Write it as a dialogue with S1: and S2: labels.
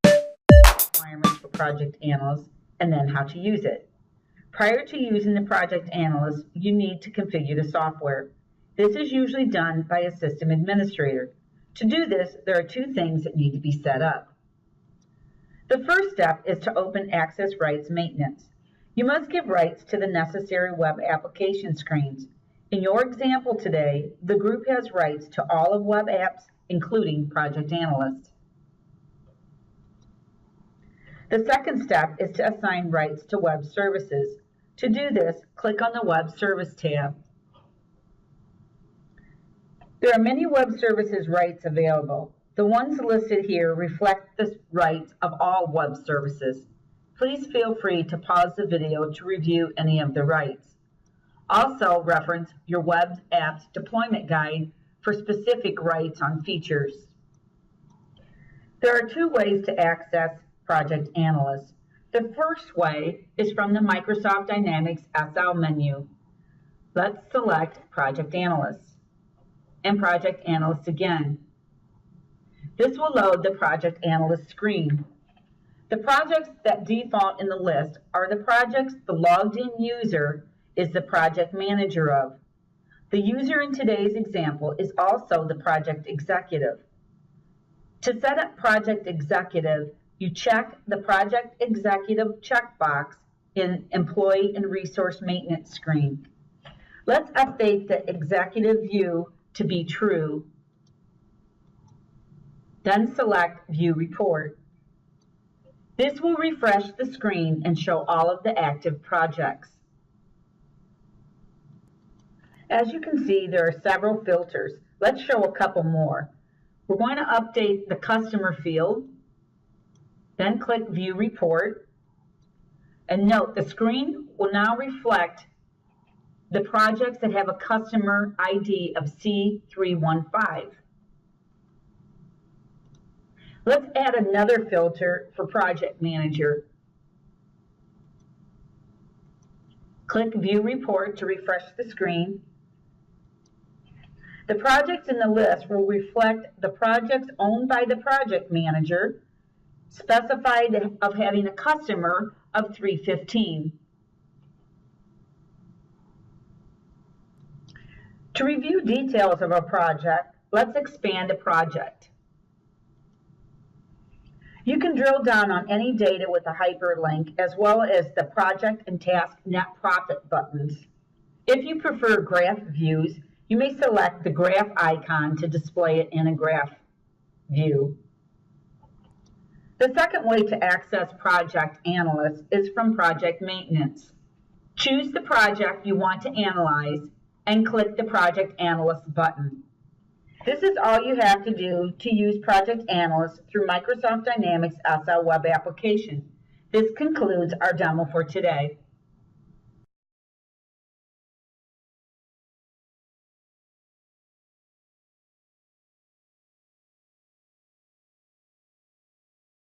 S1: Requirements for Project Analyst, and then how to use it. Prior to using the Project Analyst, you need to configure the software. This is usually done by a system administrator. To do this, there are two things that need to be set up. The first step is to open Access Rights Maintenance. You must give rights to the necessary web application screens. In your example today, the group has rights to all of web apps, including Project Analyst. The second step is to assign rights to web services. To do this, click on the Web Service tab. There are many web services rights available. The ones listed here reflect the rights of all web services. Please feel free to pause the video to review any of the rights. Also reference your web apps deployment guide for specific rights on features. There are two ways to access Project Analyst. The first way is from the Microsoft Dynamics SL menu. Let's select Project Analyst and Project Analyst again. This will load the Project Analyst screen. The projects that default in the list are the projects the logged in user is the project manager of. The user in today's example is also the project executive. To set up Project Executive, you check the Project Executive checkbox in Employee and Resource Maintenance screen. Let's update the Executive view to be true. Then select View Report. This will refresh the screen and show all of the active projects. As you can see, there are several filters. Let's show a couple more. We're going to update the customer field, then click View Report, and note the screen will now reflect the projects that have a customer ID of C315. Let's add another filter for Project Manager. Click View Report to refresh the screen. The projects in the list will reflect the projects owned by the project manager, specified of having a customer of 315. To review details of a project, let's expand a project. You can drill down on any data with a hyperlink as well as the project and task net profit buttons. If you prefer graph views, you may select the graph icon to display it in a graph view. The second way to access Project Analyst is from Project Maintenance. Choose the project you want to analyze and click the Project Analyst button. This is all you have to do to use Project Analyst through Microsoft Dynamics SL Web Application. This concludes our demo for today.